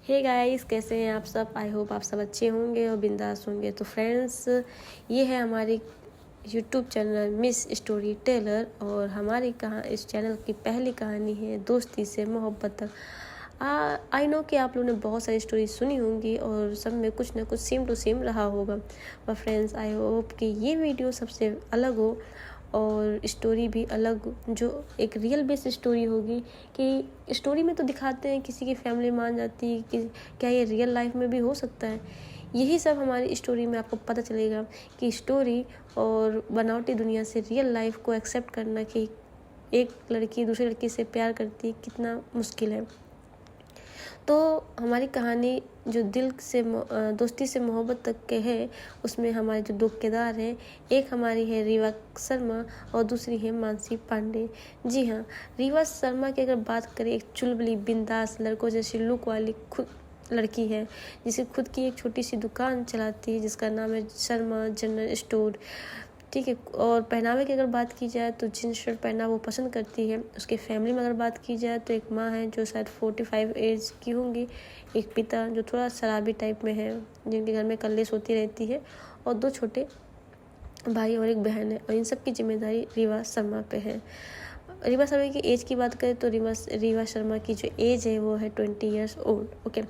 Hey guys, कैसे हैं आप सब। आई होप आप सब अच्छे होंगे और बिंदास होंगे। तो फ्रेंड्स, ये है हमारी YouTube channel miss story teller और हमारी इस चैनल की पहली कहानी है दोस्ती से मोहब्बत तक। आई नो कि आप लोगों ने बहुत सारी स्टोरी सुनी होंगी और सब में कुछ ना कुछ सेम टू सेम रहा होगा। पर फ्रेंड्स, आई होप कि ये वीडियो सबसे अलग हो और स्टोरी भी अलग, जो एक रियल बेस्ड स्टोरी होगी। कि स्टोरी में तो दिखाते हैं किसी की फैमिली मान जाती है कि क्या ये रियल लाइफ में भी हो सकता है। यही सब हमारी स्टोरी में आपको पता चलेगा कि स्टोरी और बनावटी दुनिया से रियल लाइफ को एक्सेप्ट करना कि एक लड़की दूसरी लड़की से प्यार करती कितना मुश्किल है। तो हमारी कहानी जो दिल से दोस्ती से मोहब्बत तक के है, उसमें हमारे जो दो किरदार हैं, एक हमारी है रीवा शर्मा और दूसरी है मानसी पांडे। जी हाँ, रीवा शर्मा की अगर बात करें, एक चुलबुली बिंदास लड़कों जैसी लुक वाली खुद लड़की है, जिसे खुद की एक छोटी सी दुकान चलाती है जिसका नाम है शर्मा जनरल स्टोर। ठीक है। और पहनावे की अगर बात की जाए तो जीन्स शर्ट पहनना वो पसंद करती है। उसके फैमिली में अगर बात की जाए तो एक माँ है जो शायद 45 एज की होंगी, एक पिता जो थोड़ा शराबी टाइप में है, जिनके घर में कल्लेस होती रहती है, और दो छोटे भाई और एक बहन है। और इन सब की जिम्मेदारी रीवा शर्मा पे है। रीवा शर्मा की एज की बात करें तो रीवा शर्मा की जो एज है वो है 20 ईयर्स ओल्ड। ओके,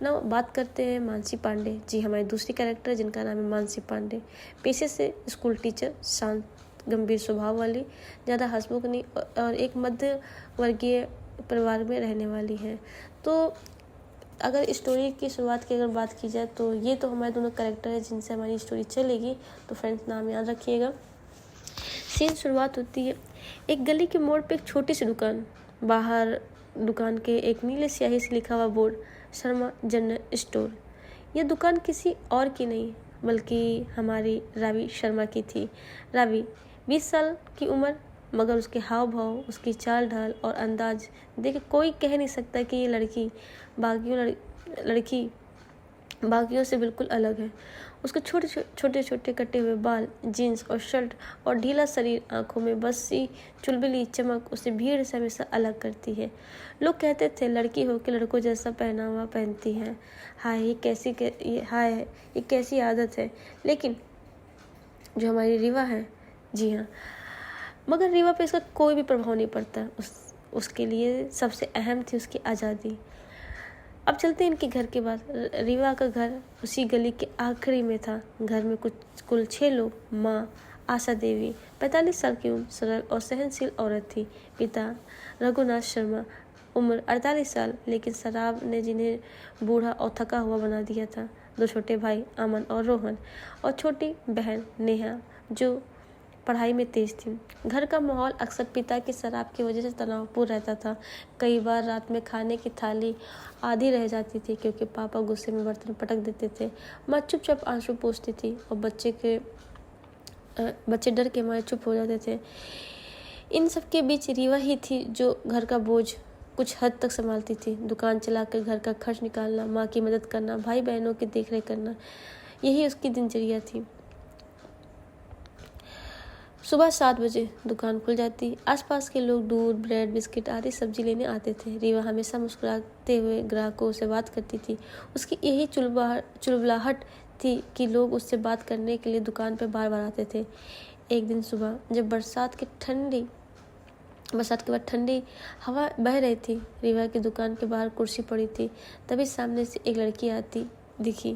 ना बात करते हैं मानसी पांडे। जी, हमारी दूसरी कैरेक्टर जिनका नाम है मानसी पांडे, पेशे से स्कूल टीचर, शांत गंभीर स्वभाव वाली, ज़्यादा हंसमुख नहीं और एक मध्य वर्गीय परिवार में रहने वाली है। तो अगर स्टोरी की शुरुआत की अगर बात की जाए तो ये तो हमारे दोनों कैरेक्टर है जिनसे हमारी स्टोरी चलेगी। तो फ्रेंड्स, नाम याद रखिएगा। सीन शुरुआत होती है एक गली के मोड़ पे एक छोटी सी दुकान। बाहर दुकान के एक नीले स्याही से लिखा हुआ बोर्ड, शर्मा जनरल स्टोर। यह दुकान किसी और की नहीं बल्कि हमारी रावी शर्मा की थी। रावी 20 साल की उम्र, मगर उसके हाव भाव, उसकी चाल ढाल और अंदाज देख कोई कह नहीं सकता कि ये लड़की बाकियों से बिल्कुल अलग है। उसके छोटे छोटे कटे हुए बाल, जीन्स और शर्ट और ढीला शरीर, आंखों में बस सी चुलबुली चमक उसे भीड़ से हमेशा अलग करती है। लोग कहते थे लड़की हो के लड़कों जैसा पहनावा पहनती है। हाय, ये कैसी आदत है। लेकिन जो हमारी रीवा है, जी हाँ, मगर रीवा पे इसका कोई भी प्रभाव नहीं पड़ता। उसके लिए सबसे अहम थी उसकी आज़ादी। अब चलते हैं इनके घर के बाद। रीवा का घर उसी गली के आखिरी में था। घर में कुल 6 लोग। माँ आशा देवी 45 साल की उम्र, सरल और सहनशील औरत थी। पिता रघुनाथ शर्मा, उम्र 48 साल, लेकिन शराब ने जिन्हें बूढ़ा और थका हुआ बना दिया था। 2 छोटे भाई अमन और रोहन, और छोटी बहन नेहा जो पढ़ाई में तेज थी। घर का माहौल अक्सर पिता की शराब की वजह से तनावपूर्ण रहता था। कई बार रात में खाने की थाली आधी रह जाती थी क्योंकि पापा गुस्से में बर्तन पटक देते थे। माँ चुपचाप आंसू पोंछती थी और बच्चे डर के मारे चुप हो जाते थे। इन सब के बीच रीवा ही थी जो घर का बोझ कुछ हद तक संभालती थी। दुकान चलाकर घर का खर्च निकालना, माँ की मदद करना, भाई बहनों की देखरेख करना, यही उसकी दिनचर्या थी। सुबह 7 बजे दुकान खुल जाती। आसपास के लोग दूध, ब्रेड, बिस्किट आदि सब्जी लेने आते थे। रीवा हमेशा मुस्कुराते हुए ग्राहकों से बात करती थी। उसकी यही चुलबुलाहट थी कि लोग उससे बात करने के लिए दुकान पर बार बार आते थे। एक दिन सुबह जब बरसात के बाद ठंडी हवा बह रही थी, रीवा की दुकान के बाहर कुर्सी पड़ी थी। तभी सामने से एक लड़की आती दिखी।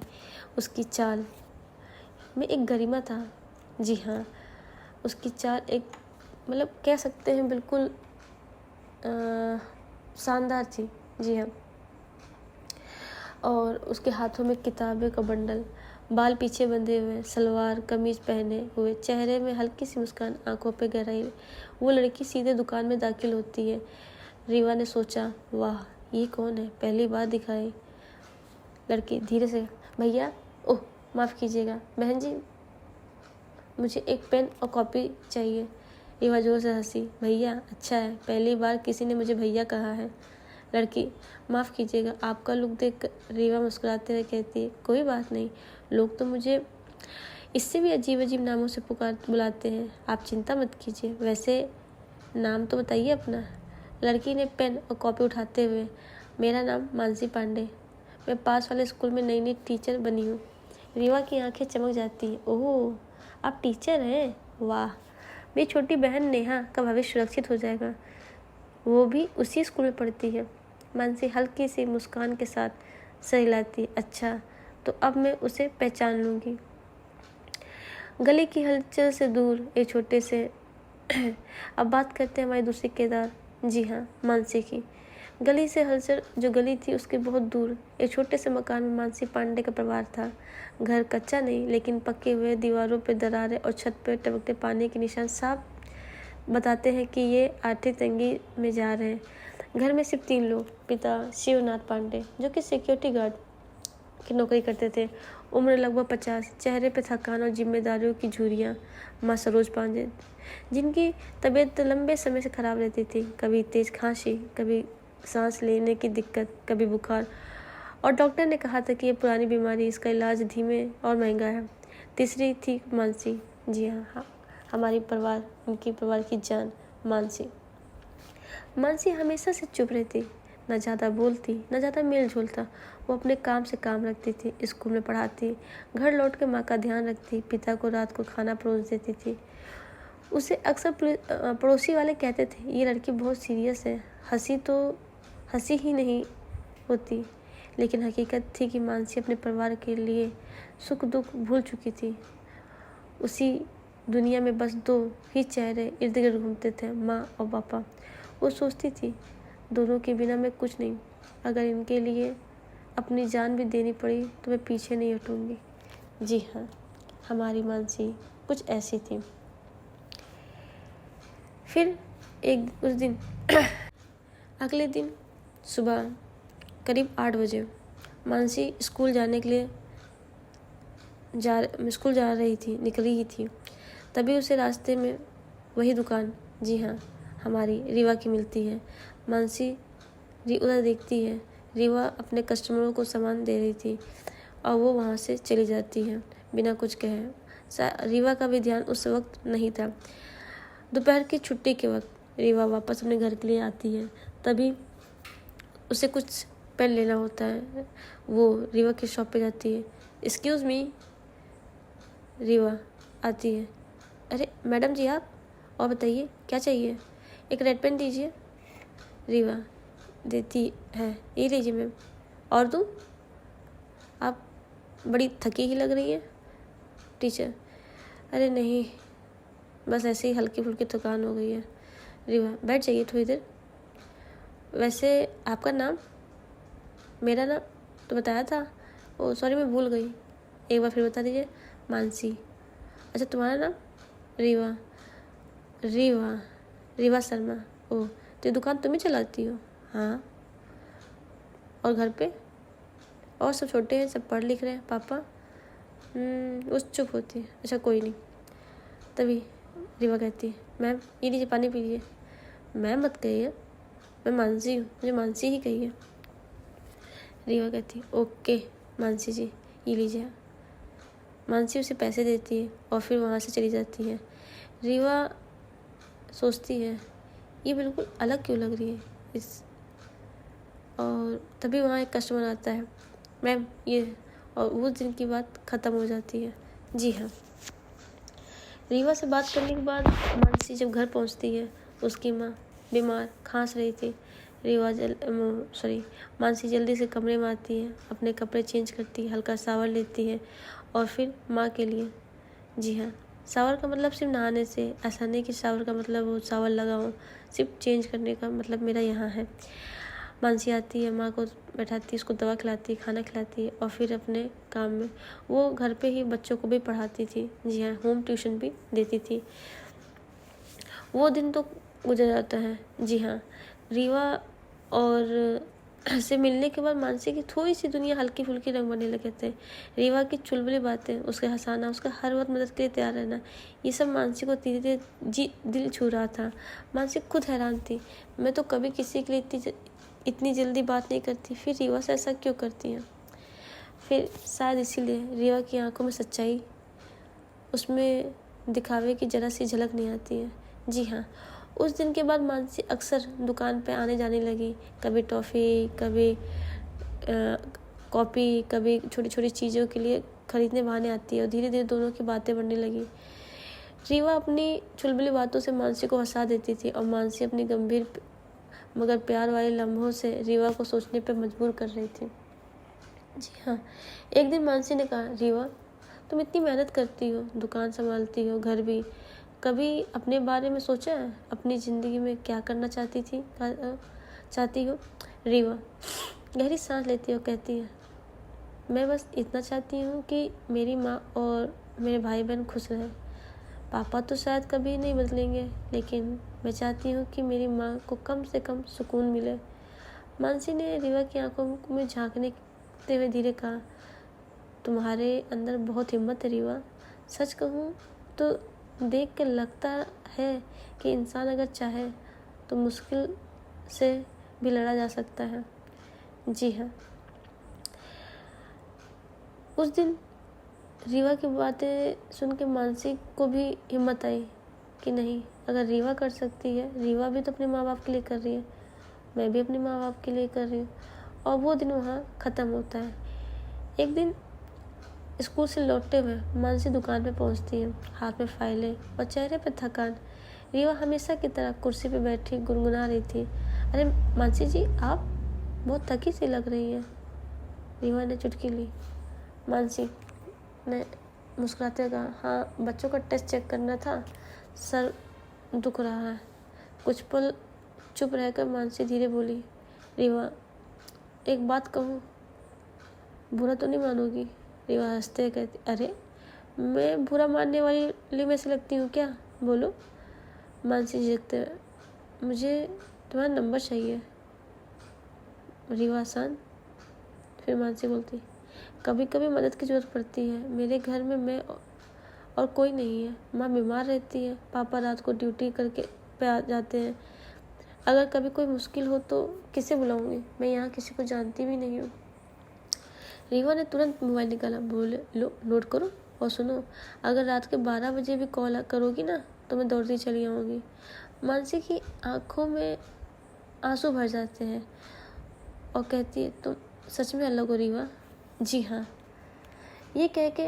उसकी चाल में एक गरिमा था। जी हाँ, उसकी चाल एक कह सकते हैं बिल्कुल शानदार थी। जी हाँ, और उसके हाथों में किताबें का बंडल, बाल पीछे बंधे हुए, सलवार कमीज पहने हुए, चेहरे में हल्की सी मुस्कान, आंखों पे गहराई। वो लड़की सीधे दुकान में दाखिल होती है। रीवा ने सोचा, वाह, ये कौन है, पहली बार दिखाई। लड़की धीरे से, भैया, ओह माफ़ कीजिएगा बहन जी, मुझे एक पेन और कॉपी चाहिए। रीवा जोर से हंसी, भैया, अच्छा है, पहली बार किसी ने मुझे भैया कहा है। लड़की, माफ़ कीजिएगा, आपका लुक देख रीवा मुस्कुराते हुए कहती है, कोई बात नहीं, लोग तो मुझे इससे भी अजीब अजीब नामों से बुलाते हैं, आप चिंता मत कीजिए। वैसे नाम तो बताइए अपना। लड़की ने पेन और कॉपी उठाते हुए, मेरा नाम मानसी पांडे, मैं पास वाले स्कूल में नई नई टीचर बनी हूँ। रीवा की आंखें चमक जाती हैं। ओह, आप टीचर हैं, वाह। मेरी छोटी बहन नेहा का भविष्य सुरक्षित हो जाएगा, वो भी उसी स्कूल में पढ़ती है। मानसी हल्की सी मुस्कान के साथ सर हिलाती। अच्छा, तो अब मैं उसे पहचान लूँगी। गली की हलचल से दूर एक छोटे से अब बात करते हैं हमारी दूसरी किरदार, जी हाँ, मानसी की। गली से हलचल जो गली थी उसके बहुत दूर एक छोटे से मकान में मानसी पांडे का परिवार था। घर कच्चा नहीं, लेकिन पक्के हुए दीवारों पर दरारें और छत पर टपकते पानी के निशान साफ बताते हैं कि ये आर्थिक तंगी में जा रहे हैं। घर में सिर्फ 3 लोग, पिता शिवनाथ पांडे जो कि सिक्योरिटी गार्ड की नौकरी करते थे, उम्र लगभग 50, चेहरे पे थकान और जिम्मेदारियों की झुर्रियाँ, माँ सरोज पांडे जिनकी तबीयत लंबे समय से खराब रहती थी, कभी तेज खांसी, कभी सांस लेने की दिक्कत, कभी बुखार, और डॉक्टर ने कहा था कि ये पुरानी बीमारी, इसका इलाज धीमे और महंगा है। तीसरी थी मानसी, जी हाँ, हमारी परिवार, उनकी परिवार की जान, मानसी। मानसी हमेशा से चुप रहती, न ज़्यादा बोलती, न ज़्यादा मेल झोल था। वो अपने काम से काम रखती थी, स्कूल में पढ़ाती, घर लौट के माँ का ध्यान रखती, पिता को रात को खाना परोस देती थी। उसे अक्सर पड़ोसी वाले कहते थे, ये लड़की बहुत सीरियस है, हंसी ही नहीं होती। लेकिन हकीकत थी कि मानसी अपने परिवार के लिए सुख दुख भूल चुकी थी। उसी दुनिया में बस 2 ही चेहरे इर्द गिर्द घूमते थे, माँ और पापा। वो सोचती थी, दोनों के बिना मैं कुछ नहीं, अगर इनके लिए अपनी जान भी देनी पड़ी तो मैं पीछे नहीं हटूंगी। जी हाँ, हमारी मानसी कुछ ऐसी थी। फिर एक उस दिन अगले दिन सुबह करीब 8 बजे मानसी स्कूल जाने के लिए स्कूल जा रही थी, निकली ही थी। तभी उसे रास्ते में वही दुकान, जी हाँ, हमारी रीवा की मिलती है। मानसी उधर देखती है, रीवा अपने कस्टमरों को सामान दे रही थी और वो वहाँ से चली जाती है बिना कुछ कहे। रीवा का भी ध्यान उस वक्त नहीं था। दोपहर की छुट्टी के वक्त रीवा वापस अपने घर के लिए आती है। तभी उसे कुछ पेन लेना होता है। वो रीवा की शॉप पे जाती है। एक्सक्यूज़ मी, रीवा आती है। अरे मैडम जी आप, और बताइए क्या चाहिए? एक रेड पेन दीजिए। रीवा देती है, ये लीजिए मैम। और तुम? आप बड़ी थकी ही लग रही हैं। टीचर, अरे नहीं, बस ऐसे ही हल्की फुल्की थकान हो गई है। रीवा, बैठ जाइए थोड़ी देर। वैसे आपका नाम? मेरा नाम तो बताया था। ओ सॉरी, मैं भूल गई, एक बार फिर बता दीजिए। मानसी। अच्छा, तुम्हारा नाम? रीवा। रीवा रीवा शर्मा। ओ, तो ये दुकान तुम ही चलाती हो? हाँ। और घर पे और सब छोटे हैं, सब पढ़ लिख रहे हैं? पापा? वो चुप होती है। अच्छा कोई नहीं। तभी रीवा कहती है, मैम ये लीजिए पानी पी लीजिए। मैम मत कहिए, मैं मानसी हूँ, मुझे मानसी ही कहिए। रीवा कहती है, ओके मानसी जी, ये लीजिए। मानसी उसे पैसे देती है और फिर वहाँ से चली जाती है। रीवा सोचती है, ये बिल्कुल अलग क्यों लग रही है इस। और तभी वहाँ एक कस्टमर आता है, मैम ये, और उस दिन की बात ख़त्म हो जाती है। जी हाँ, रीवा से बात करने के बाद मानसी जब घर पहुँचती है, उसकी माँ बीमार खांस रही थी। मानसी जल्दी से कमरे में आती है, अपने कपड़े चेंज करती है, हल्का शावर लेती है और फिर माँ के लिए, जी हाँ, शावर का मतलब सिर्फ नहाने से, ऐसा नहीं कि शावर का मतलब वो शावर लगा हो, सिर्फ चेंज करने का मतलब मेरा यहाँ है। मानसी आती है, माँ को बैठाती है, उसको दवा खिलाती है, खाना खिलाती है और फिर अपने काम में वो घर पे ही बच्चों को भी पढ़ाती थी। जी हाँ, होम ट्यूशन भी देती थी। वो दिन तो गुजर जाता है। जी हाँ, रीवा और से मिलने के बाद मानसी की थोड़ी सी दुनिया हल्की फुल्की रंग बनने लगे थे। रीवा की चुलबुली बातें, उसके हंसाना, उसका हर वक्त मदद के लिए तैयार रहना, ये सब मानसी को धीरे धीरे दिल छू रहा था। मानसी खुद हैरान थी, मैं तो कभी किसी के लिए इतनी जल्दी बात नहीं करती, फिर रीवा से ऐसा क्यों करती हैं? फिर शायद इसीलिए रीवा की आंखों में सच्चाई, उसमें दिखावे की जरा सी झलक नहीं आती है। जी हाँ, उस दिन के बाद मानसी अक्सर दुकान पे आने जाने लगी, कभी टॉफ़ी, कभी कॉपी, कभी छोटी छोटी चीज़ों के लिए खरीदने बहाने आती है और धीरे धीरे दोनों की बातें बढ़ने लगी। रीवा अपनी चुलबुली बातों से मानसी को हंसा देती थी और मानसी अपनी गंभीर मगर प्यार वाले लम्हों से रीवा को सोचने पर मजबूर कर रही थी। जी हाँ, एक दिन मानसी ने कहा, रीवा तुम इतनी मेहनत करती हो, दुकान संभालती हो, घर भी, कभी अपने बारे में सोचा है? अपनी ज़िंदगी में क्या करना चाहती हो? रीवा गहरी सांस लेती है और कहती है, मैं बस इतना चाहती हूँ कि मेरी माँ और मेरे भाई बहन खुश रहें। पापा तो शायद कभी नहीं बदलेंगे, लेकिन मैं चाहती हूँ कि मेरी माँ को कम से कम सुकून मिले। मानसी ने रीवा की आंखों में झांकते हुए धीरे कहा, तुम्हारे अंदर बहुत हिम्मत है रीवा। सच कहूँ तो देख के लगता है कि इंसान अगर चाहे तो मुश्किल से भी लड़ा जा सकता है। जी हाँ। उस दिन रीवा की बातें सुन के मानसी को भी हिम्मत आई कि नहीं, अगर रीवा कर सकती है, रीवा भी तो अपने माँ बाप के लिए कर रही है, मैं भी अपने माँ बाप के लिए कर रही हूँ। और वो दिन वहाँ ख़त्म होता है। एक दिन स्कूल से लौटते हुए मानसी दुकान पे पहुँचती है, हाथ में फाइलें और चेहरे पे थकान। रीवा हमेशा की तरह कुर्सी पे बैठी गुनगुना रही थी, अरे मानसी जी, आप बहुत थकी सी लग रही हैं। रीवा ने चुटकी ली। मानसी ने मुस्कुराते कहा, हाँ, बच्चों का टेस्ट चेक करना था, सर दुख रहा है। कुछ पल चुप रहकर मानसी धीरे बोली, रीवा एक बात कहूँ, बुरा तो नहीं मानोगी? रीवा हंसते कहती, अरे मैं बुरा मानने वाली में से लगती हूँ क्या? बोलो। मानसी झिझकते, मुझे तुम्हारा नंबर चाहिए। रीवा शांत। फिर मानसी बोलती, कभी कभी मदद की ज़रूरत पड़ती है। मेरे घर में मैं और कोई नहीं है, माँ बीमार रहती है, पापा रात को ड्यूटी करके पे आ जाते हैं। अगर कभी कोई मुश्किल हो तो किसे बुलाऊंगी? मैं यहाँ किसी को जानती भी नहीं हूँ। रीवा ने तुरंत मोबाइल निकाला, बोले, लो नोट करो और सुनो, अगर रात के 12 बजे भी कॉल करोगी ना तो मैं दौड़ती चली आऊँगी। मानसी की आंखों में आंसू भर जाते हैं और कहती है, तुम सच में अलग हो रीवा? जी हाँ। ये कह के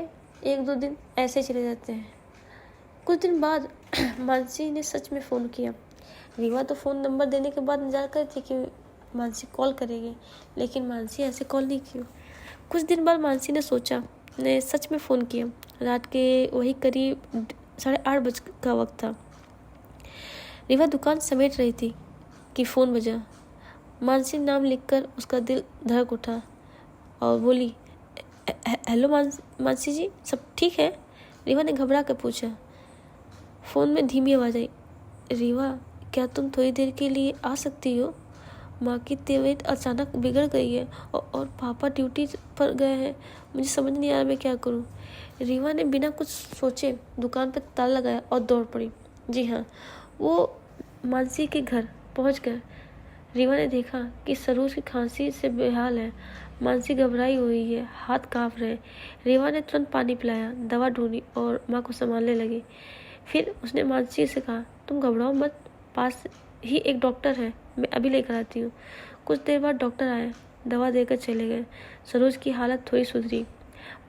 1-2 दिन ऐसे चले जाते हैं। कुछ दिन बाद मानसी ने सच में फ़ोन किया। रीवा तो फ़ोन नंबर देने के बाद इंतजार कर थी कि मानसी कॉल करेगी, लेकिन मानसी ऐसे कॉल नहीं की। कुछ दिन बाद मानसी ने सच में फ़ोन किया। रात के वही करीब 8:30 बजे का वक्त था। रीवा दुकान समेट रही थी कि फ़ोन बजा। मानसी नाम लिखकर उसका दिल धड़क उठा और बोली, हेलो मानसी जी, सब ठीक है? रीवा ने घबरा कर पूछा। फ़ोन में धीमी आवाज़ आई, रीवा क्या तुम थोड़ी देर के लिए आ सकती हो? माँ की तबीयत अचानक बिगड़ गई है और पापा ड्यूटी पर गए हैं। मुझे समझ नहीं आ रहा मैं क्या करूँ। रीवा ने बिना कुछ सोचे दुकान पर ताला लगाया और दौड़ पड़ी। जी हाँ, वो मानसी के घर पहुँच गए। रीवा ने देखा कि सरोज की खांसी से बेहाल है। मानसी घबराई हुई है, हाथ काँप रहे। रीवा ने तुरंत पानी पिलाया, दवा ढूंढी और माँ को संभालने लगी। फिर उसने मानसी से कहा, तुम घबराओ मत, पास ही एक डॉक्टर है, मैं अभी लेकर आती हूँ। कुछ देर बाद डॉक्टर आए, दवा देकर चले गए। सरोज की हालत थोड़ी सुधरी।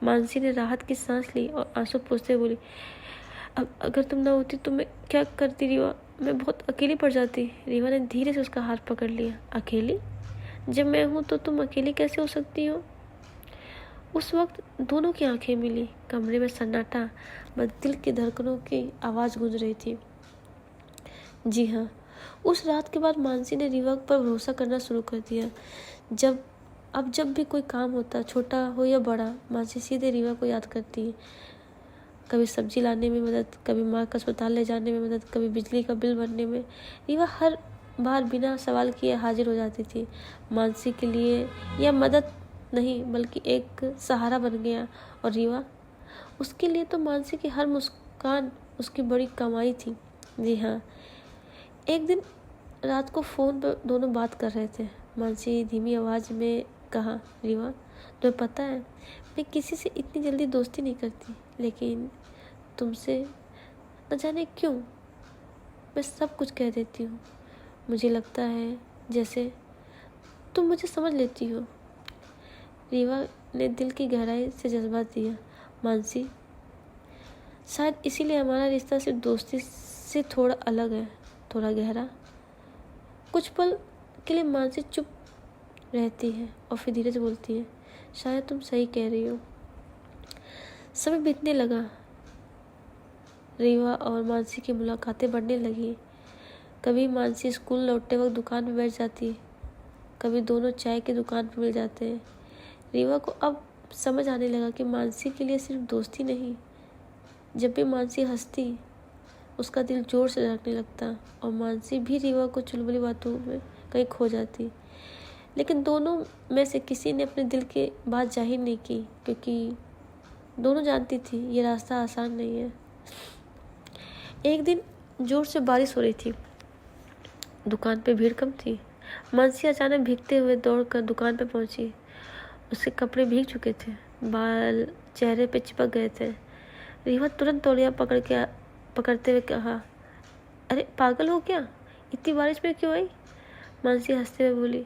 मानसी ने राहत की सांस ली और आंसू पोंछते बोली, अब अगर तुम ना होती तो मैं क्या करती रीवा? मैं बहुत अकेली पड़ जाती। रीवा ने धीरे से उसका हाथ पकड़ लिया। अकेली? जब मैं हूँ तो तुम अकेली कैसे हो सकती हो? उस वक्त दोनों की आंखें मिली। कमरे में सन्नाटा, बस दिल की धड़कनों की आवाज़ गूंज रही थी। जी हाँ, उस रात के बाद मानसी ने रीवा पर भरोसा करना शुरू कर दिया। जब भी कोई काम होता, छोटा हो या बड़ा, मानसी सीधे रीवा को याद करती है। कभी सब्जी लाने में मदद, कभी माँ को अस्पताल ले जाने में मदद, कभी बिजली का बिल भरने में। रीवा हर बार बिना सवाल किए हाजिर हो जाती थी। मानसी के लिए यह मदद नहीं बल्कि एक सहारा बन गया, और रीवा उसके लिए तो मानसी की हर मुस्कान उसकी बड़ी कमाई थी। जी हाँ, एक दिन रात को फ़ोन पर दोनों बात कर रहे थे। मानसी धीमी आवाज़ में कहा, रीवा तुम्हें पता है मैं किसी से इतनी जल्दी दोस्ती नहीं करती, लेकिन तुमसे न जाने क्यों मैं सब कुछ कह देती हूँ। मुझे लगता है जैसे तुम मुझे समझ लेती हो। रीवा ने दिल की गहराई से जज्बा दिया, मानसी शायद इसीलिए हमारा रिश्ता सिर्फ दोस्ती से थोड़ा अलग है, थोड़ा गहरा। कुछ पल के लिए मानसी चुप रहती है और फिर धीरे से बोलती है, शायद तुम सही कह रही हो। समय बीतने लगा। रीवा और मानसी की मुलाकातें बढ़ने लगी। कभी मानसी स्कूल लौटते वक्त दुकान पर बैठ जाती है, कभी दोनों चाय की दुकान पर मिल जाते हैं। रीवा को अब समझ आने लगा कि मानसी के लिए सिर्फ दोस्ती नहीं, जब भी मानसी हंसती उसका दिल जोर से धड़कने लगता और मानसी भी रीवा को चुलबुली बातों में कहीं खो जाती। लेकिन दोनों में से किसी ने अपने दिल की बात जाहिर नहीं की, क्योंकि दोनों जानती थी ये रास्ता आसान नहीं है। एक दिन जोर से बारिश हो रही थी, दुकान पे भीड़ कम थी। मानसी अचानक भीगते हुए दौड़कर दुकान पे पहुंची। उसके कपड़े भीग चुके थे, बाल चेहरे पे चिपक गए थे। रीवा तुरंत तौलिया पकड़ते हुए कहा, अरे पागल हो क्या, इतनी बारिश में क्यों आई? मानसी हंसते हुए बोली,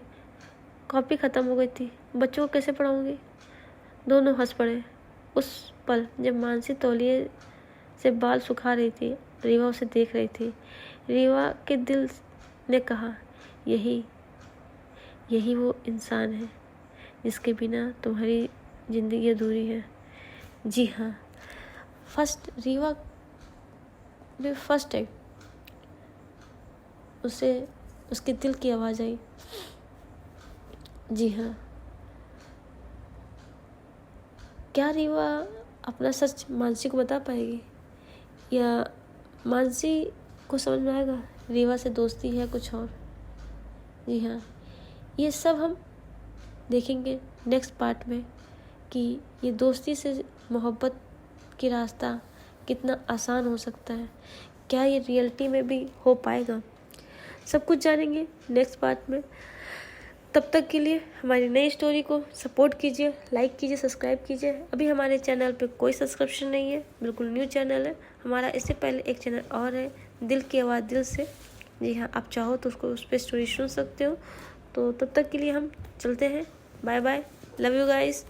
कॉपी ख़त्म हो गई थी, बच्चों को कैसे पढ़ाऊंगी? दोनों हंस पड़े। उस पल जब मानसी तौलिए से बाल सुखा रही थी, रीवा उसे देख रही थी। रीवा के दिल ने कहा, यही वो इंसान है जिसके बिना तुम्हारी ज़िंदगी अधूरी है। जी हाँ, रीवा ने फर्स्ट टाइम उसे उसके दिल की आवाज़ आई। जी हाँ, क्या रीवा अपना सच मानसी को बता पाएगी, या मानसी को समझ में आएगा रीवा से दोस्ती है कुछ और? जी हाँ, ये सब हम देखेंगे नेक्स्ट पार्ट में कि ये दोस्ती से मोहब्बत की रास्ता कितना आसान हो सकता है, क्या ये रियलिटी में भी हो पाएगा, सब कुछ जानेंगे नेक्स्ट पार्ट में। तब तक के लिए हमारी नई स्टोरी को सपोर्ट कीजिए, लाइक कीजिए, सब्सक्राइब कीजिए। अभी हमारे चैनल पे कोई सब्सक्रिप्शन नहीं है, बिल्कुल न्यू चैनल है हमारा। इससे पहले एक चैनल और है, दिल की आवाज़ दिल से। जी हाँ, आप चाहो तो उस पर स्टोरी सुन सकते हो। तो तब तक के लिए हम चलते हैं, bye bye, love you guys.